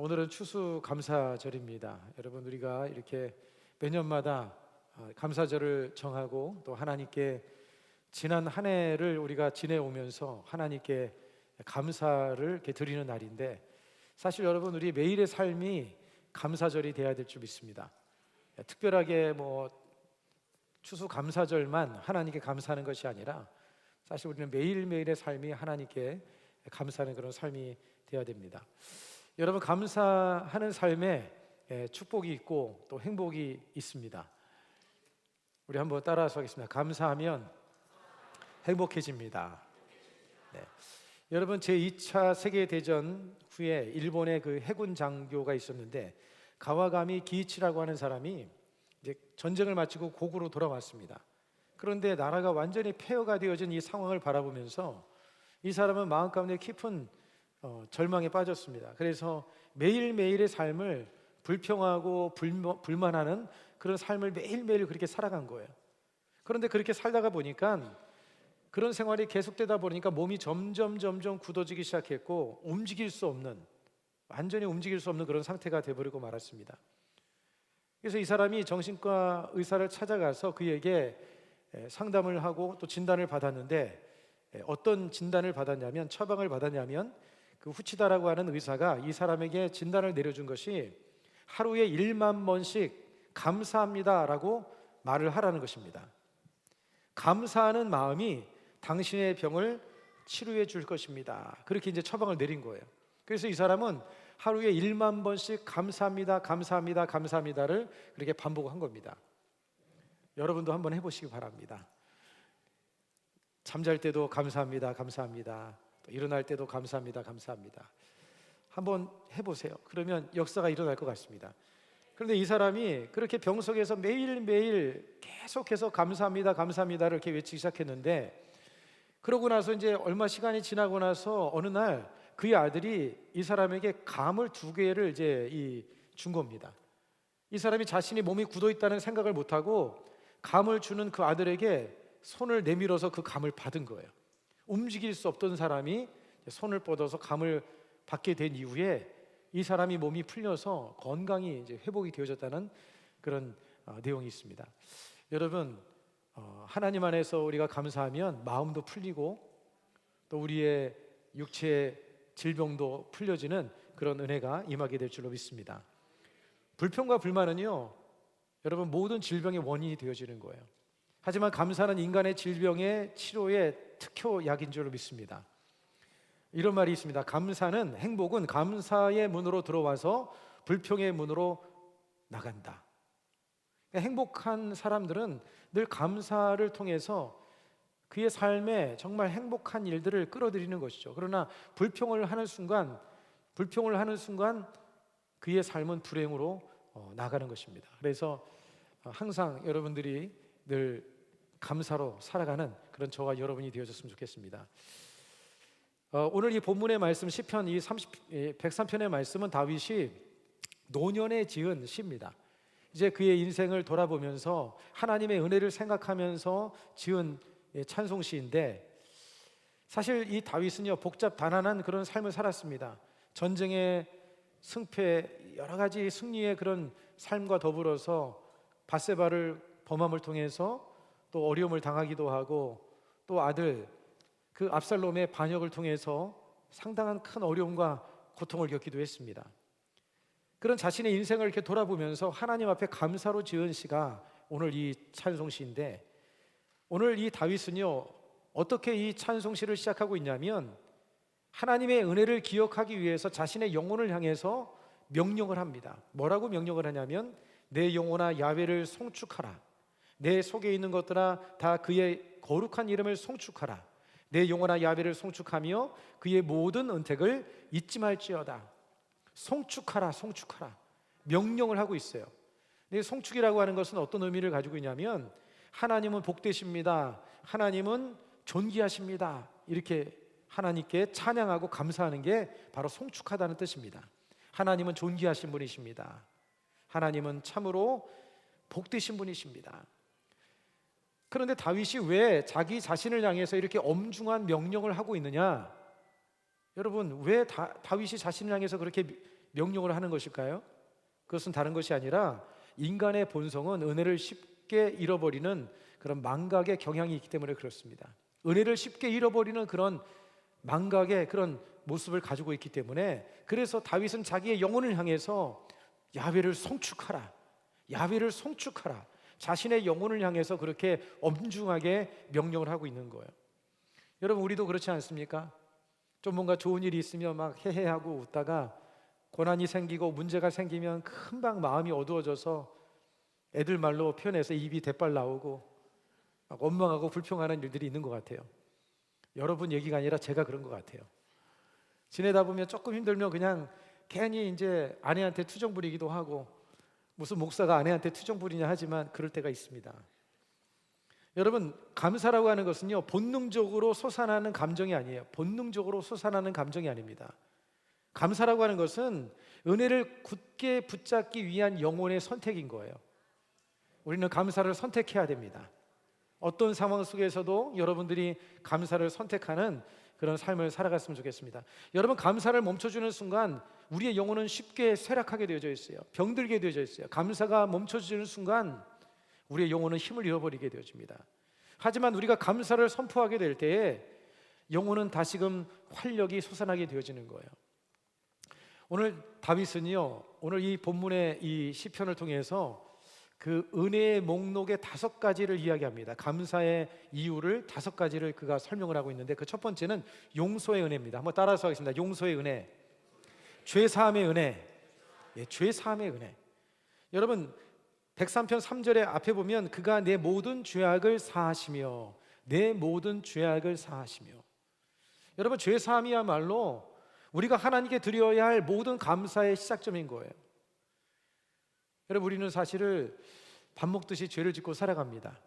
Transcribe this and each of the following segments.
오늘은 추수감사절입니다. 여러분, 우리가 이렇게 매년마다 감사절을 정하고 또 하나님께 지난 한 해를 우리가 지내오면서 하나님께 감사를 이렇게 드리는 날인데, 사실 여러분, 우리 매일의 삶이 감사절이 돼야 될 줄 믿습니다. 특별하게 추수감사절만 하나님께 감사하는 것이 아니라 사실 우리는 매일매일의 삶이 하나님께 감사하는 그런 삶이 되어야 됩니다. 여러분, 감사하는 삶에 축복이 있고 또 행복이 있습니다. 우리 한번 따라서 하겠습니다. 감사하면 행복해집니다. 네. 여러분, 제2차 세계대전 후에 일본의 그 해군 장교가 있었는데, 가와가미 기이치라고 하는 사람이 이제 전쟁을 마치고 고국으로 돌아왔습니다. 그런데 나라가 완전히 폐허가 되어진 이 상황을 바라보면서 이 사람은 마음 가운데 깊은 절망에 빠졌습니다. 그래서 매일매일의 삶을 불평하고 불만하는 그런 삶을 매일매일 그렇게 살아간 거예요. 그런데 그렇게 살다가 보니까, 그런 생활이 계속되다 보니까 몸이 점점 굳어지기 시작했고, 완전히 움직일 수 없는 그런 상태가 되어버리고 말았습니다. 그래서 이 사람이 정신과 의사를 찾아가서 그에게 상담을 하고 또 진단을 받았는데, 어떤 진단을 받았냐면, 처방을 받았냐면, 그 후치다라고 하는 의사가 이 사람에게 진단을 내려준 것이 하루에 1만 번씩 감사합니다라고 말을 하라는 것입니다. 감사하는 마음이 당신의 병을 치료해 줄 것입니다. 그렇게 이제 처방을 내린 거예요. 그래서 이 사람은 하루에 1만 번씩 감사합니다, 감사합니다, 감사합니다를 그렇게 반복한 겁니다. 여러분도 한번 해보시기 바랍니다. 잠잘 때도 감사합니다, 감사합니다. 또 일어날 때도 감사합니다, 감사합니다. 한번 해보세요. 그러면 역사가 일어날 것 같습니다. 그런데 이 사람이 그렇게 병 속에서 매일매일 계속해서 감사합니다, 감사합니다를 이렇게 외치기 시작했는데, 그러고 나서 이제 얼마 시간이 지나고 나서 어느 날 그의 아들이 이 사람에게 감을 2개를 이제 준 겁니다. 이 사람이 자신이 몸이 굳어 있다는 생각을 못하고 감을 주는 그 아들에게 손을 내밀어서 그 감을 받은 거예요. 움직일 수 없던 사람이 손을 뻗어서 감을 받게 된 이후에 이 사람이 몸이 풀려서 건강이 이제 회복이 되어졌다는 그런 내용이 있습니다. 여러분, 하나님 안에서 우리가 감사하면 마음도 풀리고 또 우리의 육체의 질병도 풀려지는 그런 은혜가 임하게 될 줄로 믿습니다. 불평과 불만은요, 여러분, 모든 질병의 원인이 되어지는 거예요. 하지만 감사는 인간의 질병의 치료의 특효약인 줄로 믿습니다. 이런 말이 있습니다. 행복은 감사의 문으로 들어와서 불평의 문으로 나간다. 행복한 사람들은 늘 감사를 통해서 그의 삶에 정말 행복한 일들을 끌어들이는 것이죠. 그러나 불평을 하는 순간 그의 삶은 불행으로 나가는 것입니다. 그래서 항상 여러분들이 늘 감사로 살아가는 그런 저와 여러분이 되어졌으면 좋겠습니다. 오늘 이 본문의 말씀, 시편 103편의 말씀은 다윗이 노년에 지은 시입니다. 이제 그의 인생을 돌아보면서 하나님의 은혜를 생각하면서 지은 찬송시인데, 사실 이 다윗은요, 복잡단안한 그런 삶을 살았습니다. 전쟁의 승패, 여러 가지 승리의 그런 삶과 더불어서 밧세바를 범함을 통해서 또 어려움을 당하기도 하고, 또 아들 그 압살롬의 반역을 통해서 상당한 큰 어려움과 고통을 겪기도 했습니다. 그런 자신의 인생을 이렇게 돌아보면서 하나님 앞에 감사로 지은 시가 오늘 이 찬송시인데, 오늘 이 다윗은요, 어떻게 이 찬송시를 시작하고 있냐면, 하나님의 은혜를 기억하기 위해서 자신의 영혼을 향해서 명령을 합니다. 뭐라고 명령을 하냐면, 내 영혼아 야훼를 송축하라. 내 속에 있는 것들아 다 그의 거룩한 이름을 송축하라. 내 영혼아 야훼를 송축하며 그의 모든 은택을 잊지 말지어다. 송축하라, 송축하라. 명령을 하고 있어요. 근데 송축이라고 하는 것은 어떤 의미를 가지고 있냐면, 하나님은 복되십니다, 하나님은 존귀하십니다, 이렇게 하나님께 찬양하고 감사하는 게 바로 송축하다는 뜻입니다. 하나님은 존귀하신 분이십니다. 하나님은 참으로 복되신 분이십니다. 그런데 다윗이 왜 자기 자신을 향해서 이렇게 엄중한 명령을 하고 있느냐? 여러분, 왜 다윗이 자신을 향해서 그렇게 명령을 하는 것일까요? 그것은 다른 것이 아니라 인간의 본성은 은혜를 쉽게 잃어버리는 그런 망각의 경향이 있기 때문에 그렇습니다. 은혜를 쉽게 잃어버리는 그런 망각의 그런 모습을 가지고 있기 때문에, 그래서 다윗은 자기의 영혼을 향해서 야훼를 송축하라, 야훼를 송축하라, 자신의 영혼을 향해서 그렇게 엄중하게 명령을 하고 있는 거예요. 여러분, 우리도 그렇지 않습니까? 좀 뭔가 좋은 일이 있으면 막 헤헤하고 웃다가 고난이 생기고 문제가 생기면 금방 마음이 어두워져서 애들 말로 표현해서 입이 대빨 나오고 막 원망하고 불평하는 일들이 있는 것 같아요. 여러분 얘기가 아니라 제가 그런 것 같아요. 지내다 보면 조금 힘들면 그냥 괜히 이제 아내한테 투정 부리기도 하고, 무슨 목사가 아내한테 투정 부리냐 하지만 그럴 때가 있습니다. 여러분, 감사라고 하는 것은요, 본능적으로 솟아나는 감정이 아니에요. 본능적으로 솟아나는 감정이 아닙니다. 감사라고 하는 것은 은혜를 굳게 붙잡기 위한 영혼의 선택인 거예요. 우리는 감사를 선택해야 됩니다. 어떤 상황 속에서도 여러분들이 감사를 선택하는 그런 삶을 살아갔으면 좋겠습니다. 여러분, 감사를 멈춰주는 순간 우리의 영혼은 쉽게 쇠락하게 되어져 있어요. 병들게 되어져 있어요. 감사가 멈춰지는 순간 우리의 영혼은 힘을 잃어버리게 되어집니다. 하지만 우리가 감사를 선포하게 될 때에 영혼은 다시금 활력이 솟아나게 되어지는 거예요. 오늘 다윗은요, 오늘 이 본문의 이 시편을 통해서 그 은혜의 목록의 5가지를 이야기합니다. 감사의 이유를 5가지를 그가 설명을 하고 있는데, 그 첫 번째는 용서의 은혜입니다. 한번 따라서 하겠습니다. 용서의 은혜, 죄사함의 은혜, 죄사함의 은혜. 여러분, 103편 3절에 앞에 보면 그가 내 모든 죄악을 사하시며, 내 모든 죄악을 사하시며. 여러분, 죄사함이야말로 우리가 하나님께 드려야 할 모든 감사의 시작점인 거예요. 여러분, 우리는 사실을 밥 먹듯이 죄를 짓고 살아갑니다.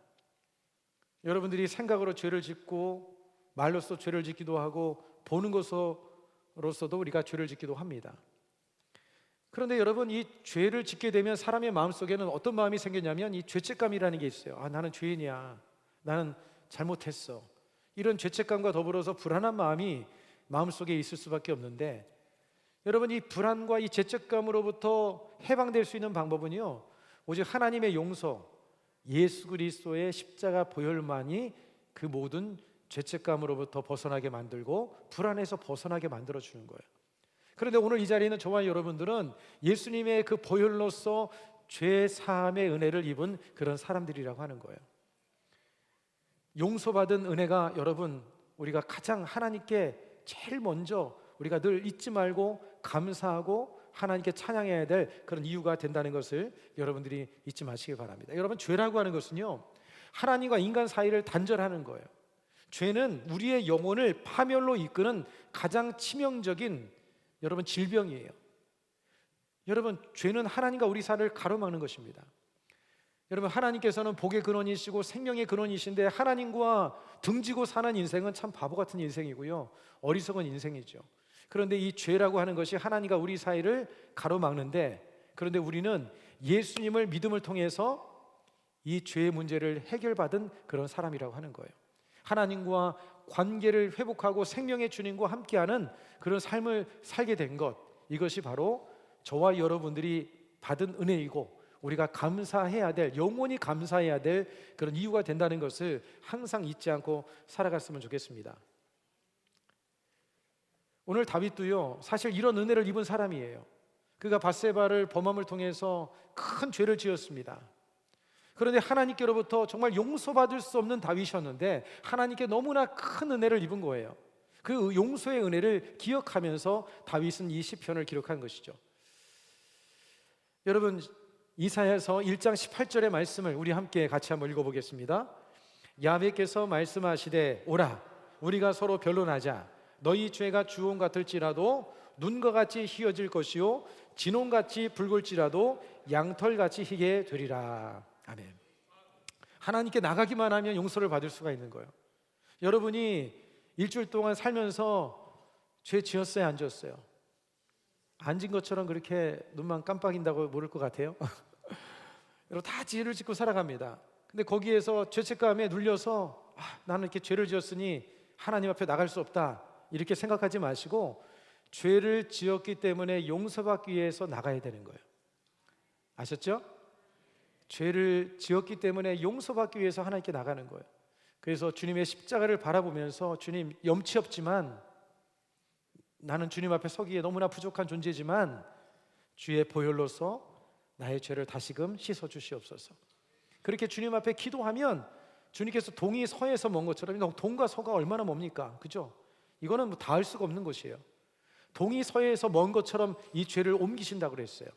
여러분들이 생각으로 죄를 짓고 말로써 죄를 짓기도 하고 보는 것으로서도 우리가 죄를 짓기도 합니다. 그런데 여러분, 이 죄를 짓게 되면 사람의 마음속에는 어떤 마음이 생겼냐면 이 죄책감이라는 게 있어요. 아, 나는 죄인이야, 나는 잘못했어. 이런 죄책감과 더불어서 불안한 마음이 마음속에 있을 수밖에 없는데, 여러분, 이 불안과 이 죄책감으로부터 해방될 수 있는 방법은요, 오직 하나님의 용서, 예수 그리스도의 십자가 보혈만이 그 모든 죄책감으로부터 벗어나게 만들고 불안에서 벗어나게 만들어주는 거예요. 그런데 오늘 이 자리에 있는 저와 여러분들은 예수님의 그 보혈로서 죄 사함의 은혜를 입은 그런 사람들이라고 하는 거예요. 용서받은 은혜가, 여러분, 우리가 가장 하나님께 제일 먼저 우리가 늘 잊지 말고 감사하고 하나님께 찬양해야 될 그런 이유가 된다는 것을 여러분들이 잊지 마시기 바랍니다. 여러분, 죄라고 하는 것은요, 하나님과 인간 사이를 단절하는 거예요. 죄는 우리의 영혼을 파멸로 이끄는 가장 치명적인, 여러분, 질병이에요. 여러분, 죄는 하나님과 우리 사이를 가로막는 것입니다. 여러분, 하나님께서는 복의 근원이시고 생명의 근원이신데 하나님과 등지고 사는 인생은 참 바보 같은 인생이고요, 어리석은 인생이죠. 그런데 이 죄라고 하는 것이 하나님과 우리 사이를 가로막는데, 그런데 우리는 예수님을 믿음을 통해서 이 죄의 문제를 해결받은 그런 사람이라고 하는 거예요. 하나님과 관계를 회복하고 생명의 주님과 함께하는 그런 삶을 살게 된 것, 이것이 바로 저와 여러분들이 받은 은혜이고 우리가 감사해야 될, 영원히 감사해야 될 그런 이유가 된다는 것을 항상 잊지 않고 살아갔으면 좋겠습니다. 오늘 다윗도요, 사실 이런 은혜를 입은 사람이에요. 그가 밧세바를 범함을 통해서 큰 죄를 지었습니다. 그런데 하나님께로부터 정말 용서받을 수 없는 다윗이었는데 하나님께 너무나 큰 은혜를 입은 거예요. 그 용서의 은혜를 기억하면서 다윗은 이 시편을 기록한 것이죠. 여러분, 이사야서 1장 18절의 말씀을 우리 함께 같이 한번 읽어보겠습니다. 야훼께서 말씀하시되 오라, 우리가 서로 변론하자. 너희 죄가 주홍 같을지라도 눈과 같이 희어질 것이요 진홍같이 붉을지라도 양털같이 희게 되리라. 아멘. 하나님께 나가기만 하면 용서를 받을 수가 있는 거예요. 여러분이 일주일 동안 살면서 죄 지었어요, 안 지었어요? 안 진 것처럼 그렇게 눈만 깜빡인다고 모를 것 같아요. 여러분, 다 죄를 짓고 살아갑니다. 근데 거기에서 죄책감에 눌려서 나는 이렇게 죄를 지었으니 하나님 앞에 나갈 수 없다, 이렇게 생각하지 마시고 죄를 지었기 때문에 용서받기 위해서 나가야 되는 거예요. 아셨죠? 죄를 지었기 때문에 용서받기 위해서 하나님께 나가는 거예요. 그래서 주님의 십자가를 바라보면서 주님, 염치 없지만 나는 주님 앞에 서기에 너무나 부족한 존재지만 주의 보혈로서 나의 죄를 다시금 씻어 주시옵소서. 그렇게 주님 앞에 기도하면 주님께서 동이 서에서 먼 것처럼, 동과 서가 얼마나 멉니까? 그죠? 이거는 뭐 닿을 수가 없는 것이에요. 동이 서에서 먼 것처럼 이 죄를 옮기신다고 그랬어요.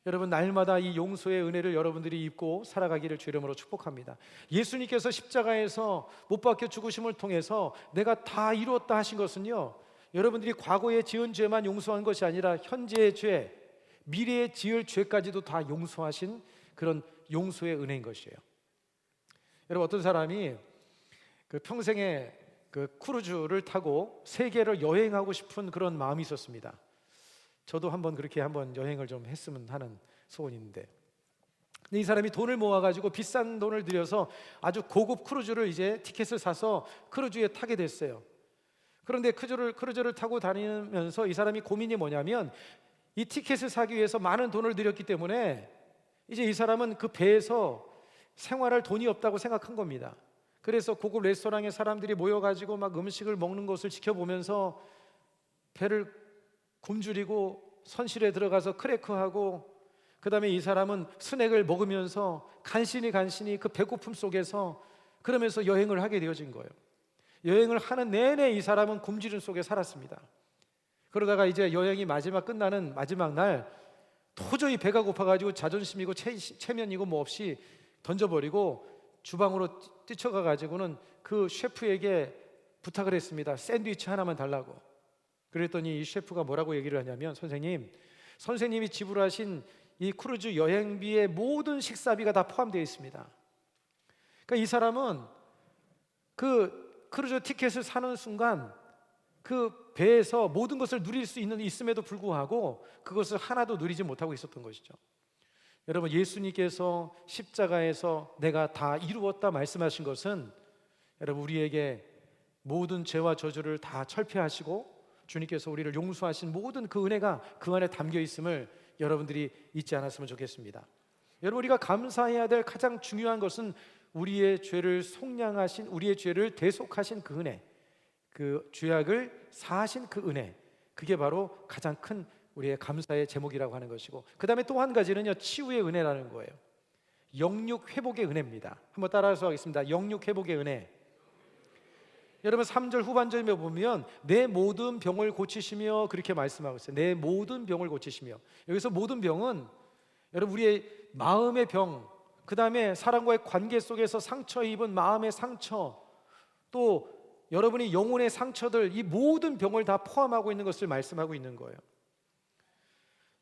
여러분, 날마다 이 용서의 은혜를 여러분들이 입고 살아가기를 주 이름으로 축복합니다. 예수님께서 십자가에서 못 박혀 죽으심을 통해서 내가 다 이루었다 하신 것은요, 여러분들이 과거에 지은 죄만 용서한 것이 아니라 현재의 죄, 미래에 지을 죄까지도 다 용서하신 그런 용서의 은혜인 것이에요. 여러분, 어떤 사람이 그 평생에 그 크루즈를 타고 세계를 여행하고 싶은 그런 마음이 있었습니다. 저도 그렇게 한번 여행을 좀 했으면 하는 소원이 있는데, 근데 이 사람이 돈을 모아가지고 비싼 돈을 들여서 아주 고급 크루즈를 이제 티켓을 사서 크루즈에 타게 됐어요. 그런데 크루즈를 타고 다니면서 이 사람이 고민이 뭐냐면, 이 티켓을 사기 위해서 많은 돈을 들였기 때문에 이제 이 사람은 그 배에서 생활할 돈이 없다고 생각한 겁니다. 그래서 고급 레스토랑에 사람들이 모여가지고 막 음식을 먹는 것을 지켜보면서 배를 굶주리고 선실에 들어가서 크래커하고, 그 다음에 이 사람은 스낵을 먹으면서 간신히 그 배고픔 속에서 그러면서 여행을 하게 되어진 거예요. 여행을 하는 내내 이 사람은 굶주림 속에 살았습니다. 그러다가 이제 여행이 끝나는 마지막 날 도저히 배가 고파가지고 자존심이고 체면이고 뭐 없이 던져버리고 주방으로 뛰쳐가가지고는 그 셰프에게 부탁을 했습니다. 샌드위치 하나만 달라고. 그랬더니 이 셰프가 뭐라고 얘기를 하냐면, 선생님이 지불하신 이 크루즈 여행비의 모든 식사비가 다 포함되어 있습니다. 그러니까 이 사람은 그 크루즈 티켓을 사는 순간 그 배에서 모든 것을 누릴 수 있음에도 불구하고 그것을 하나도 누리지 못하고 있었던 것이죠. 여러분, 예수님께서 십자가에서 내가 다 이루었다 말씀하신 것은, 여러분, 우리에게 모든 죄와 저주를 다 철폐하시고 주님께서 우리를 용서하신 모든 그 은혜가 그 안에 담겨 있음을 여러분들이 잊지 않았으면 좋겠습니다. 여러분, 우리가 감사해야 될 가장 중요한 것은 우리의 죄를 속량하신, 우리의 죄를 대속하신 그 은혜, 그 죄악을 사하신 그 은혜, 그게 바로 가장 큰 우리의 감사의 제목이라고 하는 것이고, 그 다음에 또 한 가지는요, 치유의 은혜라는 거예요. 영육 회복의 은혜입니다. 한번 따라서 하겠습니다. 영육 회복의 은혜. 여러분, 3절 후반절에 보면 내 모든 병을 고치시며 그렇게 말씀하고 있어요. 내 모든 병을 고치시며. 여기서 모든 병은 여러분, 우리의 마음의 병, 그 다음에 사람과의 관계 속에서 상처 입은 마음의 상처, 또 여러분이 영혼의 상처들, 이 모든 병을 다 포함하고 있는 것을 말씀하고 있는 거예요.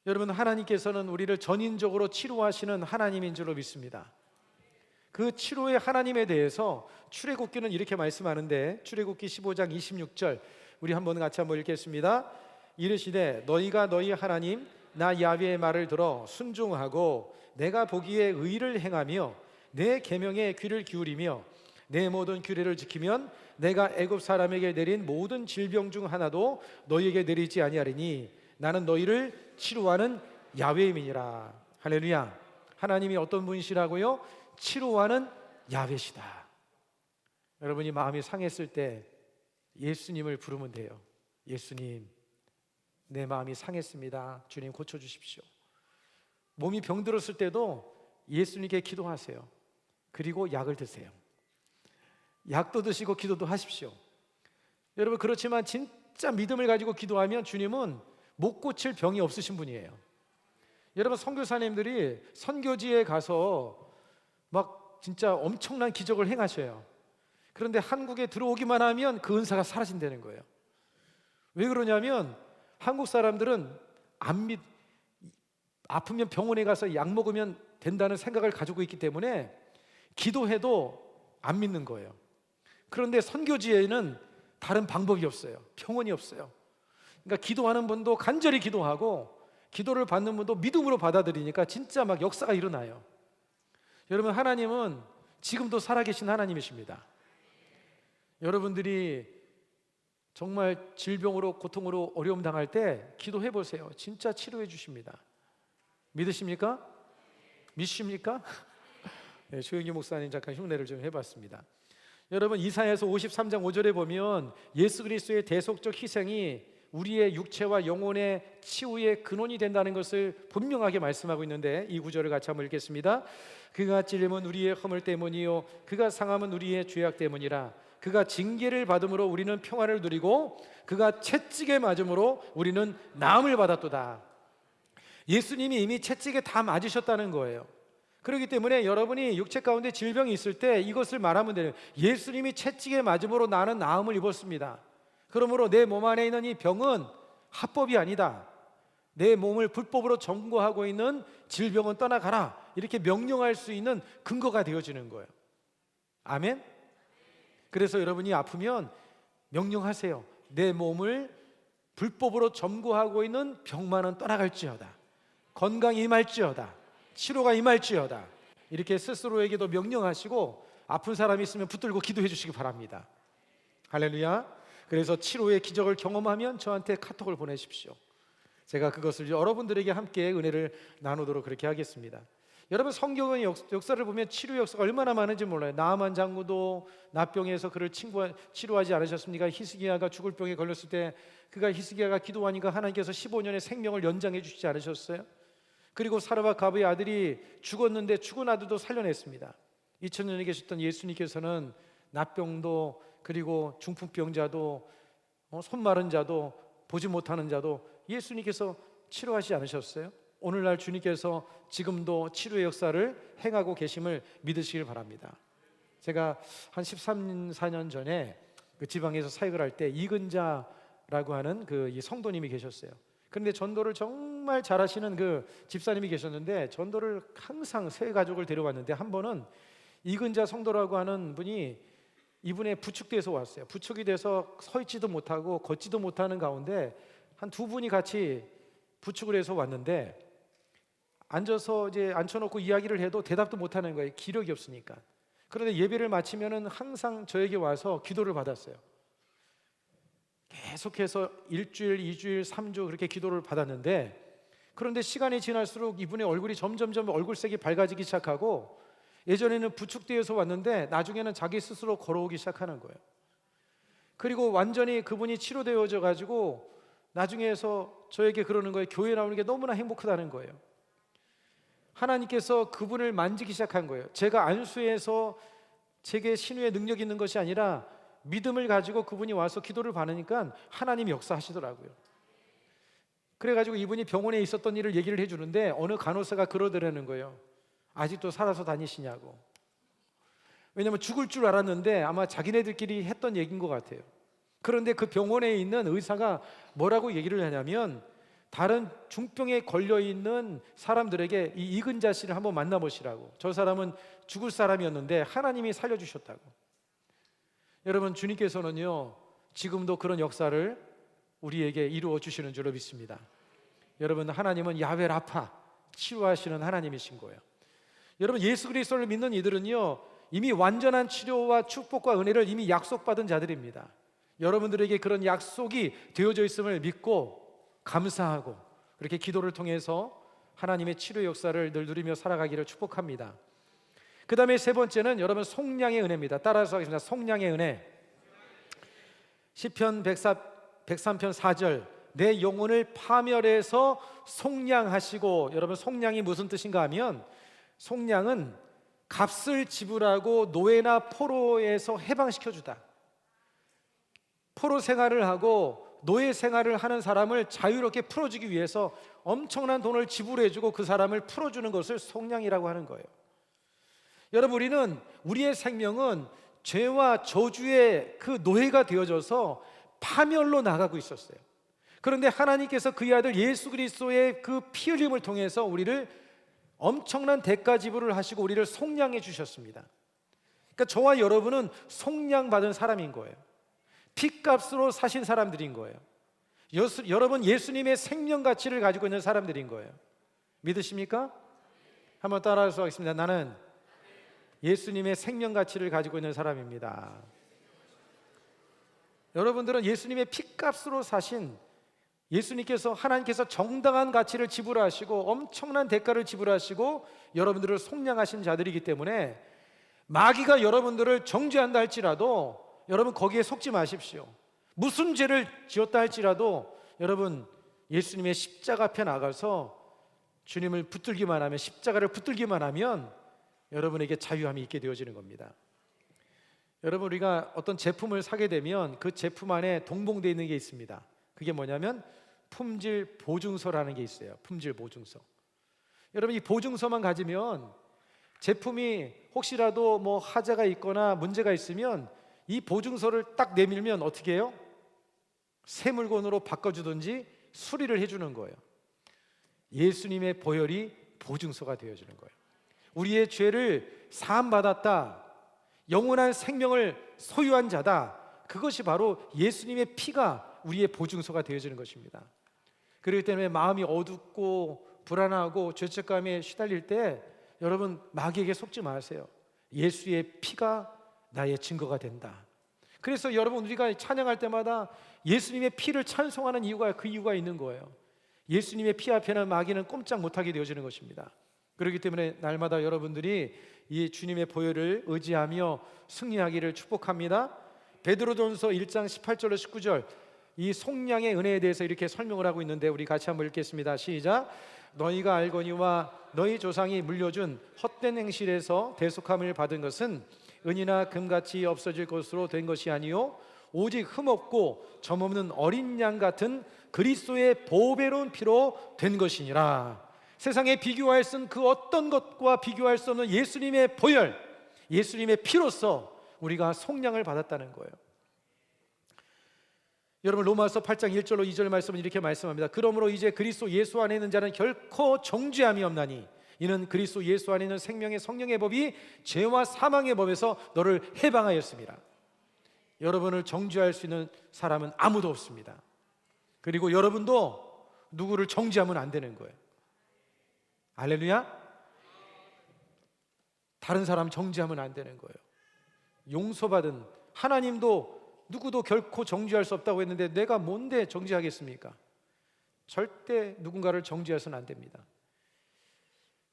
여러분, 하나님께서는 우리를 전인적으로 치료하시는 하나님인 줄로 믿습니다. 그 치료의 하나님에 대해서 출애굽기는 이렇게 말씀하는데, 출애굽기 15장 26절 우리 한번 같이 한번 읽겠습니다. 이르시되 너희가 너희 하나님 나 야훼의 말을 들어 순종하고 내가 보기에 의를 행하며 내 계명에 귀를 기울이며 내 모든 규례를 지키면 내가 애굽 사람에게 내린 모든 질병 중 하나도 너희에게 내리지 아니하리니 나는 너희를 치료하는 야훼임이니라. 할렐루야. 하나님이 어떤 분이시라고요? 치료하는 야훼시다. 여러분이 마음이 상했을 때 예수님을 부르면 돼요. 예수님, 내 마음이 상했습니다. 주님 고쳐주십시오. 몸이 병들었을 때도 예수님께 기도하세요. 그리고 약을 드세요. 약도 드시고 기도도 하십시오. 여러분, 그렇지만 진짜 믿음을 가지고 기도하면 주님은 못 고칠 병이 없으신 분이에요. 여러분, 선교사님들이 선교지에 가서 막 진짜 엄청난 기적을 행하셔요. 그런데 한국에 들어오기만 하면 그 은사가 사라진다는 거예요. 왜 그러냐면 한국 사람들은 아프면 병원에 가서 약 먹으면 된다는 생각을 가지고 있기 때문에 기도해도 안 믿는 거예요. 그런데 선교지에는 다른 방법이 없어요. 병원이 없어요. 그러니까 기도하는 분도 간절히 기도하고 기도를 받는 분도 믿음으로 받아들이니까 진짜 막 역사가 일어나요. 여러분, 하나님은 지금도 살아계신 하나님이십니다. 여러분들이 정말 질병으로 고통으로 어려움 당할 때 기도해 보세요. 진짜 치료해 주십니다. 믿으십니까? 믿으십니까? 네, 조영기 목사님 잠깐 흉내를 좀 해봤습니다. 여러분, 이사야서 53장 5절에 보면 예수 그리스도의 대속적 희생이 우리의 육체와 영혼의 치유의 근원이 된다는 것을 분명하게 말씀하고 있는데, 이 구절을 같이 한번 읽겠습니다. 그가 찔림은 우리의 허물 때문이요 그가 상함은 우리의 죄악 때문이라. 그가 징계를 받음으로 우리는 평화를 누리고 그가 채찍에 맞음으로 우리는 나음을 받았도다. 예수님이 이미 채찍에 다 맞으셨다는 거예요. 그렇기 때문에 여러분이 육체 가운데 질병이 있을 때 이것을 말하면 돼요. 예수님이 채찍에 맞음으로 나는 나음을 입었습니다. 그러므로 내 몸 안에 있는 이 병은 합법이 아니다. 내 몸을 불법으로 점거하고 있는 질병은 떠나가라. 이렇게 명령할 수 있는 근거가 되어지는 거예요. 아멘? 그래서 여러분이 아프면 명령하세요. 내 몸을 불법으로 점거하고 있는 병만은 떠나갈지어다. 건강이 임할지어다. 치료가 임할지어다. 이렇게 스스로에게도 명령하시고 아픈 사람이 있으면 붙들고 기도해 주시기 바랍니다. 할렐루야. 그래서 치료의 기적을 경험하면 저한테 카톡을 보내십시오. 제가 그것을 여러분들에게 함께 은혜를 나누도록 그렇게 하겠습니다. 여러분, 성경의 역사를 보면 치료 역사가 얼마나 많은지 몰라요. 나아만 장군도 나병에서 그를 치료하지 않으셨습니까? 히스기야가 죽을 병에 걸렸을 때 그가 히스기야가 기도하니까 하나님께서 15년의 생명을 연장해 주시지 않으셨어요? 그리고 사르밧 가브의 아들이 죽었는데 죽은 아들도 살려냈습니다. 2000년에 계셨던 예수님께서는 나병도, 그리고 중풍병자도, 손 마른 자도, 보지 못하는 자도 예수님께서 치료하지 않으셨어요? 오늘날 주님께서 지금도 치료의 역사를 행하고 계심을 믿으시길 바랍니다. 제가 한 13, 14년 전에 그 지방에서 사역을 할 때 이근자라고 하는 이 성도님이 계셨어요. 그런데 전도를 정말 잘하시는 그 집사님이 계셨는데, 전도를 항상 세 가족을 데려왔는데, 한 번은 이근자 성도라고 하는 분이 이분의 부축돼서 왔어요. 부축이 돼서 서 있지도 못하고 걷지도 못하는 가운데 한 두 분이 같이 부축을 해서 왔는데, 앉아서 이제 앉혀놓고 이야기를 해도 대답도 못하는 거예요. 기력이 없으니까. 그런데 예배를 마치면은 항상 저에게 와서 기도를 받았어요. 계속해서 1주일, 2주일, 3주 그렇게 기도를 받았는데, 그런데 시간이 지날수록 이분의 얼굴이 점점점 얼굴색이 밝아지기 시작하고, 예전에는 부축되어서 왔는데 나중에는 자기 스스로 걸어오기 시작하는 거예요. 그리고 완전히 그분이 치료되어져 가지고 나중에서 저에게 그러는 거예요. 교회 나오는 게 너무나 행복하다는 거예요. 하나님께서 그분을 만지기 시작한 거예요. 제가 안수해서 제게 신유의 능력이 있는 것이 아니라 믿음을 가지고 그분이 와서 기도를 받으니까 하나님이 역사하시더라고요. 그래가지고 이분이 병원에 있었던 일을 얘기를 해주는데, 어느 간호사가 그러더라는 거예요. 아직도 살아서 다니시냐고. 왜냐하면 죽을 줄 알았는데 아마 자기네들끼리 했던 얘기인 것 같아요. 그런데 그 병원에 있는 의사가 뭐라고 얘기를 하냐면, 다른 중병에 걸려있는 사람들에게 이 이근자 씨를 한번 만나보시라고. 저 사람은 죽을 사람이었는데 하나님이 살려주셨다고. 여러분, 주님께서는요 지금도 그런 역사를 우리에게 이루어 주시는 줄로 믿습니다. 여러분, 하나님은 야훼 라파, 치료하시는 하나님이신 거예요. 여러분, 예수 그리스도를 믿는 이들은요 이미 완전한 치료와 축복과 은혜를 이미 약속받은 자들입니다. 여러분들에게 그런 약속이 되어져 있음을 믿고 감사하고 그렇게 기도를 통해서 하나님의 치료 역사를 늘 누리며 살아가기를 축복합니다. 그 다음에 세 번째는 여러분 속량의 은혜입니다. 따라서 하겠습니다. 속량의 은혜. 시편 103편 4절, 내 영혼을 파멸해서 속량하시고. 여러분, 속량이 무슨 뜻인가 하면, 속량은 값을 지불하고 노예나 포로에서 해방시켜주다. 포로 생활을 하고 노예 생활을 하는 사람을 자유롭게 풀어주기 위해서 엄청난 돈을 지불해주고 그 사람을 풀어주는 것을 속량이라고 하는 거예요. 여러분, 우리의 생명은 죄와 저주의 그 노예가 되어져서 파멸로 나가고 있었어요. 그런데 하나님께서 그의 아들 예수 그리스도의 그 피 흘림을 통해서 우리를 엄청난 대가 지불을 하시고 우리를 속량해 주셨습니다. 그러니까 저와 여러분은 속량받은 사람인 거예요. 핏값으로 사신 사람들인 거예요. 여러분, 예수님의 생명 가치를 가지고 있는 사람들인 거예요. 믿으십니까? 한번 따라서 하겠습니다. 나는 예수님의 생명 가치를 가지고 있는 사람입니다. 여러분들은 예수님의 피값으로 사신, 예수님께서, 하나님께서 정당한 가치를 지불하시고 엄청난 대가를 지불하시고 여러분들을 속량하신 자들이기 때문에 마귀가 여러분들을 정죄한다 할지라도 여러분 거기에 속지 마십시오. 무슨 죄를 지었다 할지라도 여러분 예수님의 십자가 앞에 나가서 주님을 붙들기만 하면, 십자가를 붙들기만 하면 여러분에게 자유함이 있게 되어지는 겁니다. 여러분, 우리가 어떤 제품을 사게 되면 그 제품 안에 동봉되어 있는 게 있습니다. 그게 뭐냐면 품질 보증서라는 게 있어요. 품질 보증서. 여러분, 이 보증서만 가지면 제품이 혹시라도 뭐 하자가 있거나 문제가 있으면 이 보증서를 딱 내밀면 어떻게 해요? 새 물건으로 바꿔주든지 수리를 해주는 거예요. 예수님의 보혈이 보증서가 되어주는 거예요. 우리의 죄를 사함받았다, 영원한 생명을 소유한 자다, 그것이 바로 예수님의 피가 우리의 보증서가 되어주는 것입니다. 그렇기 때문에 마음이 어둡고 불안하고 죄책감에 시달릴 때 여러분 마귀에게 속지 마세요. 예수의 피가 나의 증거가 된다. 그래서 여러분, 우리가 찬양할 때마다 예수님의 피를 찬송하는 이유가, 그 이유가 있는 거예요. 예수님의 피 앞에는 마귀는 꼼짝 못하게 되어지는 것입니다. 그렇기 때문에 날마다 여러분들이 이 주님의 보혈을 의지하며 승리하기를 축복합니다. 베드로전서 1장 18절로 19절, 이 속량의 은혜에 대해서 이렇게 설명을 하고 있는데 우리 같이 한번 읽겠습니다. 시작. 너희가 알거니와 너희 조상이 물려준 헛된 행실에서 대속함을 받은 것은 은이나 금같이 없어질 것으로 된 것이 아니요 오직 흠없고 점없는 어린 양 같은 그리스도의 보배로운 피로 된 것이니라. 세상에 비교할 수 없는 그 어떤 것과 비교할 수 없는 예수님의 보혈, 예수님의 피로서 우리가 속량을 받았다는 거예요. 여러분, 로마서 8장 1절로 2절 말씀은 이렇게 말씀합니다. 그러므로 이제 그리스도 예수 안에 있는 자는 결코 정죄함이 없나니 이는 그리스도 예수 안에 있는 생명의 성령의 법이 죄와 사망의 법에서 너를 해방하였습니다. 여러분을 정죄할 수 있는 사람은 아무도 없습니다. 그리고 여러분도 누구를 정죄하면 안 되는 거예요. 할렐루야. 다른 사람 정죄하면 안 되는 거예요. 용서받은 하나님도 누구도 결코 정죄할 수 없다고 했는데 내가 뭔데 정죄하겠습니까? 절대 누군가를 정죄해서는 안 됩니다.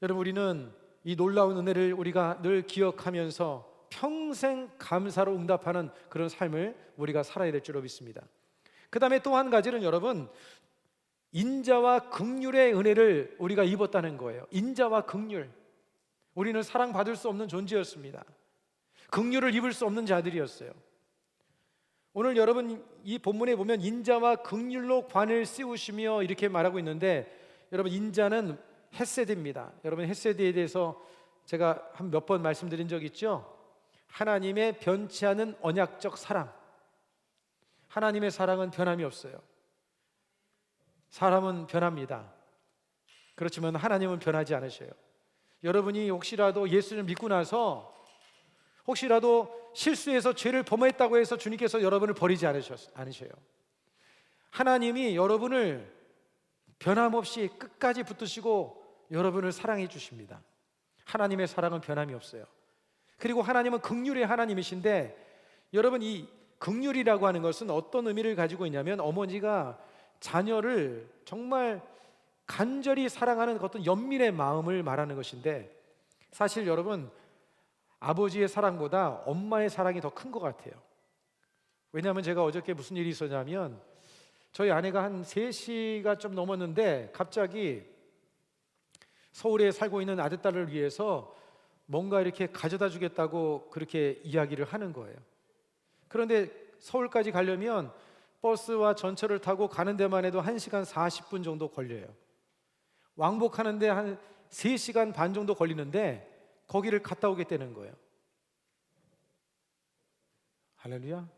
여러분, 우리는 이 놀라운 은혜를 우리가 늘 기억하면서 평생 감사로 응답하는 그런 삶을 우리가 살아야 될 줄로 믿습니다. 그 다음에 또 한 가지는 여러분, 인자와 긍휼의 은혜를 우리가 입었다는 거예요. 인자와 긍휼. 우리는 사랑받을 수 없는 존재였습니다. 긍휼을 입을 수 없는 자들이었어요. 오늘 여러분 이 본문에 보면 인자와 긍휼로 관을 씌우시며 이렇게 말하고 있는데, 여러분 인자는 헤세드입니다. 여러분 헤세드에 대해서 제가 한 몇 번 말씀드린 적 있죠? 하나님의 변치 않은 언약적 사랑. 하나님의 사랑은 변함이 없어요. 사람은 변합니다. 그렇지만 하나님은 변하지 않으셔요. 여러분이 혹시라도 예수를 믿고 나서 혹시라도 실수해서 죄를 범했다고 해서 주님께서 여러분을 버리지 않으셔요. 하나님이 여러분을 변함없이 끝까지 붙드시고 여러분을 사랑해 주십니다. 하나님의 사랑은 변함이 없어요. 그리고 하나님은 긍휼의 하나님이신데, 여러분 이 긍휼이라고 하는 것은 어떤 의미를 가지고 있냐면, 어머니가 자녀를 정말 간절히 사랑하는 어떤 연민의 마음을 말하는 것인데, 사실 여러분 아버지의 사랑보다 엄마의 사랑이 더 큰 것 같아요. 왜냐하면 제가 어저께 무슨 일이 있었냐면, 저희 아내가 한 3시가 좀 넘었는데 갑자기 서울에 살고 있는 아들딸을 위해서 뭔가 이렇게 가져다 주겠다고 그렇게 이야기를 하는 거예요. 그런데 서울까지 가려면 버스와 전철을 타고 가는 데만 해도 1시간 40분 정도 걸려요. 왕복하는데 한 3시간 반 정도 걸리는데 거기를 갔다 오겠다는 거예요. 할렐루야.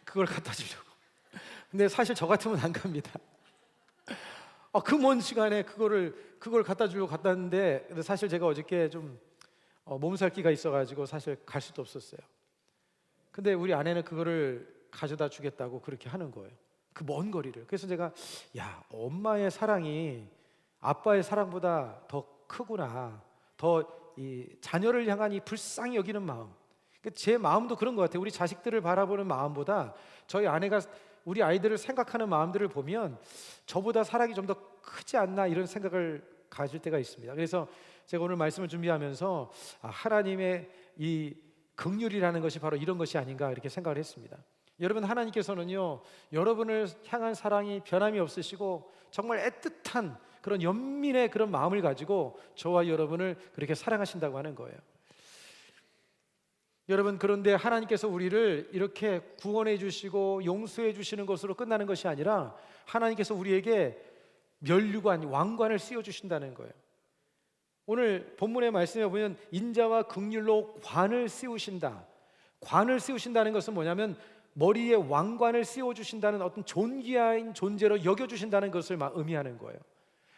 그걸 갖다 주려고. 근데 사실 저 같으면 안 갑니다. 그 먼 시간에 그걸 갖다 주려고 갔다 왔는데, 근데 사실 제가 어저께 좀 몸살기가 있어가지고 사실 갈 수도 없었어요. 근데 우리 아내는 그거를 가져다 주겠다고 그렇게 하는 거예요. 그 먼 거리를. 그래서 제가, 야, 엄마의 사랑이 아빠의 사랑보다 더 크구나. 더 이 자녀를 향한 이 불쌍히 여기는 마음, 제 마음도 그런 것 같아요. 우리 자식들을 바라보는 마음보다 저희 아내가 우리 아이들을 생각하는 마음들을 보면 저보다 사랑이 좀 더 크지 않나 이런 생각을 가질 때가 있습니다. 그래서 제가 오늘 말씀을 준비하면서 하나님의 이 긍휼이라는 것이 바로 이런 것이 아닌가 이렇게 생각을 했습니다. 여러분, 하나님께서는요, 여러분을 향한 사랑이 변함이 없으시고 정말 애틋한 그런 연민의 그런 마음을 가지고 저와 여러분을 그렇게 사랑하신다고 하는 거예요. 여러분, 그런데 하나님께서 우리를 이렇게 구원해 주시고 용서해 주시는 것으로 끝나는 것이 아니라 하나님께서 우리에게 면류관, 왕관을 씌워 주신다는 거예요. 오늘 본문의 말씀에 보면 인자와 긍휼로 관을 씌우신다. 관을 씌우신다는 것은 뭐냐면 머리에 왕관을 씌워 주신다는 어떤 존귀한 존재로 여겨 주신다는 것을 의미하는 거예요.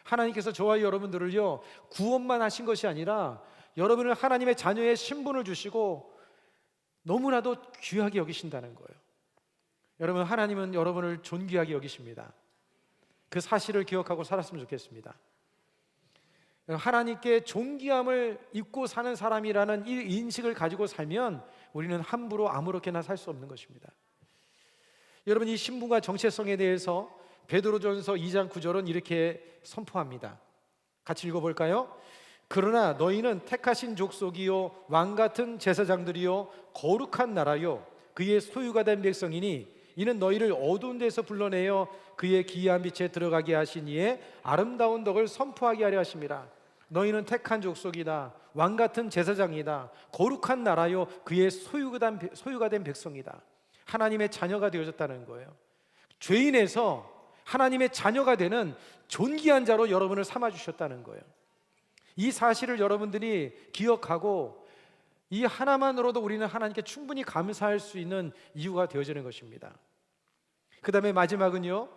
하나님께서 저와 여러분들을요, 구원만 하신 것이 아니라 여러분을 하나님의 자녀의 신분을 주시고 너무나도 귀하게 여기신다는 거예요. 여러분, 하나님은 여러분을 존귀하게 여기십니다. 그 사실을 기억하고 살았으면 좋겠습니다. 하나님께 존귀함을 입고 사는 사람이라는 이 인식을 가지고 살면 우리는 함부로 아무렇게나 살 수 없는 것입니다. 여러분, 이 신분과 정체성에 대해서 베드로전서 2장 9절은 이렇게 선포합니다. 같이 읽어볼까요? 그러나 너희는 택하신 족속이요 왕같은 제사장들이요 거룩한 나라요 그의 소유가 된 백성이니 이는 너희를 어두운 데서 불러내어 그의 기이한 빛에 들어가게 하신 이의 아름다운 덕을 선포하게 하려 하심이라. 너희는 택한 족속이다, 왕같은 제사장이다, 거룩한 나라요 그의 소유가 된 백성이다. 하나님의 자녀가 되어졌다는 거예요. 죄인에서 하나님의 자녀가 되는 존귀한 자로 여러분을 삼아주셨다는 거예요. 이 사실을 여러분들이 기억하고 이 하나만으로도 우리는 하나님께 충분히 감사할 수 있는 이유가 되어지는 것입니다. 그 다음에 마지막은요,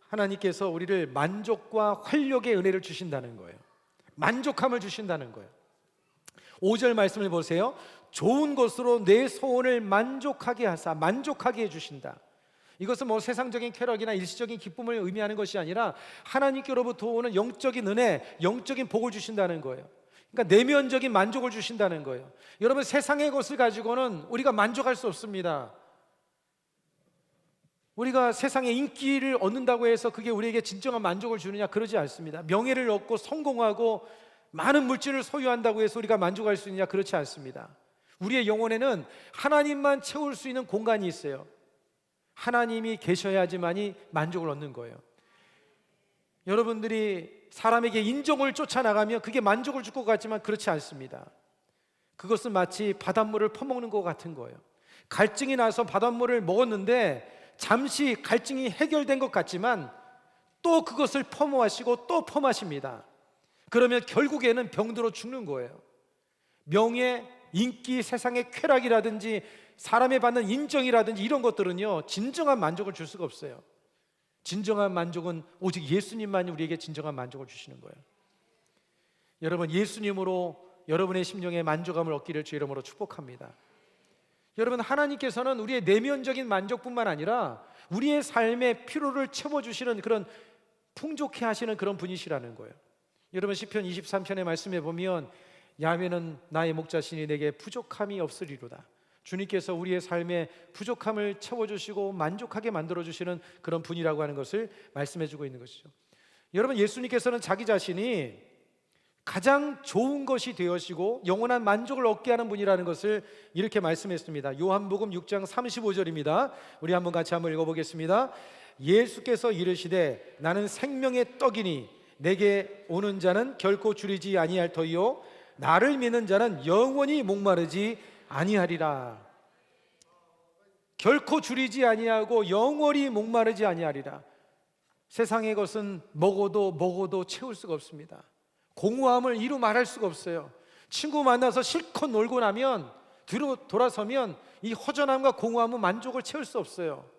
하나님께서 우리를 만족과 활력의 은혜를 주신다는 거예요. 만족함을 주신다는 거예요. 5절 말씀을 보세요. 좋은 것으로 내 소원을 만족하게 하사, 만족하게 해주신다. 이것은 뭐 세상적인 쾌락이나 일시적인 기쁨을 의미하는 것이 아니라 하나님께로부터 오는 영적인 은혜, 영적인 복을 주신다는 거예요. 그러니까 내면적인 만족을 주신다는 거예요. 여러분, 세상의 것을 가지고는 우리가 만족할 수 없습니다. 우리가 세상의 인기를 얻는다고 해서 그게 우리에게 진정한 만족을 주느냐? 그러지 않습니다. 명예를 얻고 성공하고 많은 물질을 소유한다고 해서 우리가 만족할 수 있느냐? 그렇지 않습니다. 우리의 영혼에는 하나님만 채울 수 있는 공간이 있어요. 하나님이 계셔야지만이 만족을 얻는 거예요. 여러분들이 사람에게 인정을 쫓아나가면 그게 만족을 줄 것 같지만 그렇지 않습니다. 그것은 마치 바닷물을 퍼먹는 것 같은 거예요. 갈증이 나서 바닷물을 먹었는데 잠시 갈증이 해결된 것 같지만 또 그것을 퍼마시고 또 퍼마십니다. 그러면 결국에는 병들어 죽는 거예요. 명예, 인기, 세상의 쾌락이라든지 사람의 받는 인정이라든지 이런 것들은요, 진정한 만족을 줄 수가 없어요. 진정한 만족은 오직 예수님만이 우리에게 진정한 만족을 주시는 거예요. 여러분, 예수님으로 여러분의 심령에 만족감을 얻기를 주 이름으로 축복합니다. 여러분, 하나님께서는 우리의 내면적인 만족뿐만 아니라 우리의 삶의 피로를 채워주시는 그런 풍족해 하시는 그런 분이시라는 거예요. 여러분, 시편 23편의 말씀에 보면 야훼는 나의 목자시니 내게 부족함이 없으리로다. 주님께서 우리의 삶의 부족함을 채워주시고 만족하게 만들어주시는 그런 분이라고 하는 것을 말씀해주고 있는 것이죠. 여러분, 예수님께서는 자기 자신이 가장 좋은 것이 되어시고 영원한 만족을 얻게 하는 분이라는 것을 이렇게 말씀했습니다. 요한복음 6장 35절입니다. 우리 한번 같이 한번 읽어보겠습니다. 예수께서 이르시되 나는 생명의 떡이니 내게 오는 자는 결코 줄이지 아니할 터이요 나를 믿는 자는 영원히 목마르지 아니하리라. 결코 줄이지 아니하고 영원히 목마르지 아니하리라. 세상의 것은 먹어도 채울 수가 없습니다. 공허함을 이루 말할 수가 없어요. 친구 만나서 실컷 놀고 나면 뒤로 돌아서면 이 허전함과 공허함은 만족을 채울 수 없어요.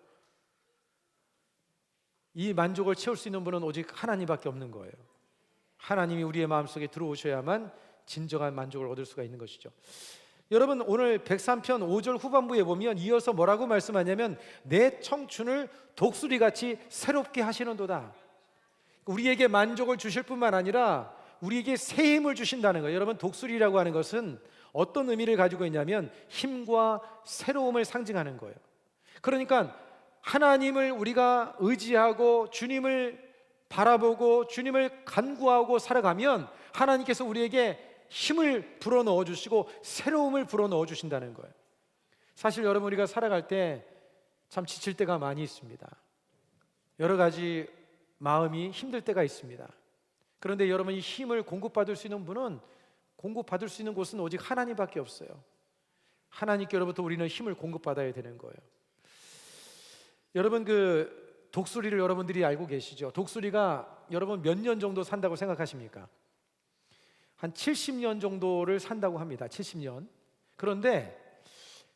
이 만족을 채울 수 있는 분은 오직 하나님밖에 없는 거예요. 하나님이 우리의 마음속에 들어오셔야만 진정한 만족을 얻을 수가 있는 것이죠. 여러분, 오늘 103편 5절 후반부에 보면 이어서 뭐라고 말씀하냐면 내 청춘을 독수리같이 새롭게 하시는도다. 우리에게 만족을 주실 뿐만 아니라 우리에게 새 힘을 주신다는 거예요. 여러분, 독수리라고 하는 것은 어떤 의미를 가지고 있냐면 힘과 새로움을 상징하는 거예요. 그러니까 하나님을 우리가 의지하고 주님을 바라보고 주님을 간구하고 살아가면 하나님께서 우리에게 힘을 불어넣어 주시고 새로움을 불어넣어 주신다는 거예요. 사실 여러분, 우리가 살아갈 때 참 지칠 때가 많이 있습니다. 여러 가지 마음이 힘들 때가 있습니다. 그런데 여러분이 힘을 공급받을 수 있는 분은, 공급받을 수 있는 곳은 오직 하나님밖에 없어요. 하나님께로부터 우리는 힘을 공급받아야 되는 거예요. 여러분, 그 독수리를 여러분들이 알고 계시죠? 독수리가 여러분 몇 년 정도 산다고 생각하십니까? 한 70년 정도를 산다고 합니다. 70년. 그런데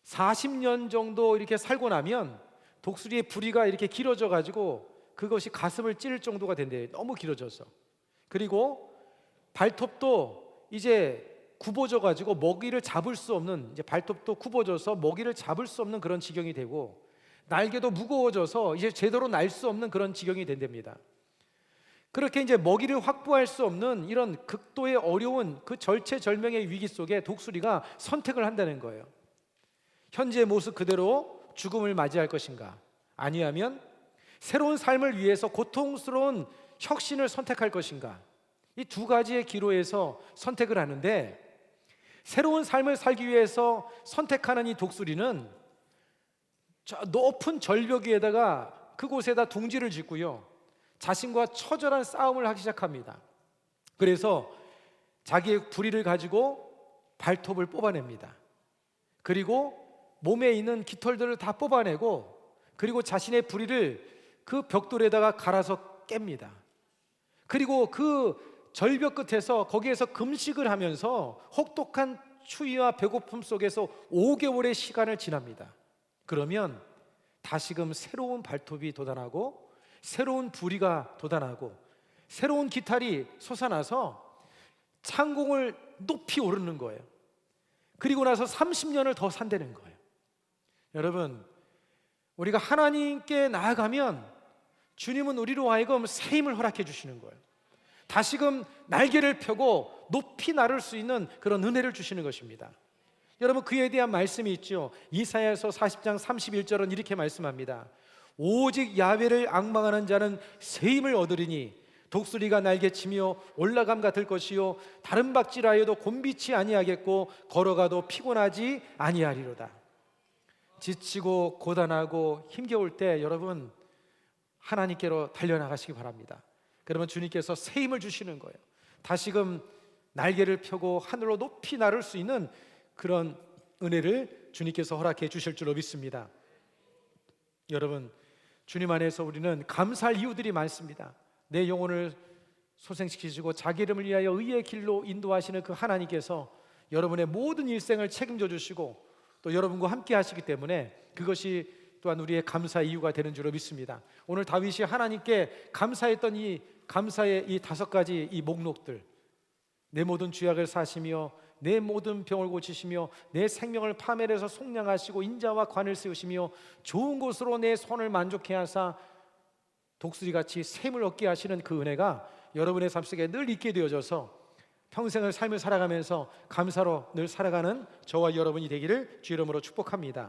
40년 정도 이렇게 살고 나면 독수리의 부리가 이렇게 길어져 가지고 그것이 가슴을 찌를 정도가 된대요. 너무 길어져서. 그리고 발톱도 이제 굽어져 가지고 먹이를 잡을 수 없는, 이제 발톱도 굽어져서 먹이를 잡을 수 없는 그런 지경이 되고, 날개도 무거워져서 이제 제대로 날 수 없는 그런 지경이 된답니다. 그렇게 이제 먹이를 확보할 수 없는 이런 극도의 어려운 그 절체절명의 위기 속에 독수리가 선택을 한다는 거예요. 현재의 모습 그대로 죽음을 맞이할 것인가, 아니하면 새로운 삶을 위해서 고통스러운 혁신을 선택할 것인가, 이 두 가지의 기로에서 선택을 하는데, 새로운 삶을 살기 위해서 선택하는 이 독수리는 저 높은 절벽 위에다가 그곳에다 둥지를 짓고요, 자신과 처절한 싸움을 하기 시작합니다. 그래서 자기의 부리를 가지고 발톱을 뽑아냅니다. 그리고 몸에 있는 깃털들을 다 뽑아내고, 그리고 자신의 부리를 그 벽돌에다가 갈아서 깹니다. 그리고 그 절벽 끝에서 거기에서 금식을 하면서 혹독한 추위와 배고픔 속에서 5개월의 시간을 지납니다. 그러면 다시금 새로운 발톱이 돋아나고 새로운 부리가 돋아나고 새로운 깃털이 솟아나서 창공을 높이 오르는 거예요. 그리고 나서 30년을 더 산다는 거예요. 여러분, 우리가 하나님께 나아가면 주님은 우리로 하여금 새 힘을 허락해 주시는 거예요. 다시금 날개를 펴고 높이 나를 수 있는 그런 은혜를 주시는 것입니다. 여러분, 그에 대한 말씀이 있죠. 이사야서 40장 31절은 이렇게 말씀합니다. 오직 야훼를 앙망하는 자는 새 힘을 얻으리니 독수리가 날개치며 올라감 같을 것이요 다른 박질하여도 곤비치 아니하겠고 걸어가도 피곤하지 아니하리로다. 지치고 고단하고 힘겨울 때 여러분, 하나님께로 달려나가시기 바랍니다. 그러면 주님께서 새 힘을 주시는 거예요. 다시금 날개를 펴고 하늘로 높이 나를 수 있는 그런 은혜를 주님께서 허락해 주실 줄로 믿습니다. 여러분, 주님 안에서 우리는 감사할 이유들이 많습니다. 내 영혼을 소생시키시고 자기 이름을 위하여 의의 길로 인도하시는 그 하나님께서 여러분의 모든 일생을 책임져 주시고 또 여러분과 함께 하시기 때문에 그것이 또한 우리의 감사의 이유가 되는 줄로 믿습니다. 오늘 다윗이 하나님께 감사했던 이 감사의 이 5가지 이 목록들, 내 모든 죄악을 사시며 내 모든 병을 고치시며 내 생명을 파멸해서 속량하시고 인자와 관을 세우시며 좋은 곳으로 내 손을 만족해 하사 독수리같이 샘을 얻게 하시는 그 은혜가 여러분의 삶 속에 늘 있게 되어져서 평생을 삶을 살아가면서 감사로 늘 살아가는 저와 여러분이 되기를 주 이름으로 축복합니다.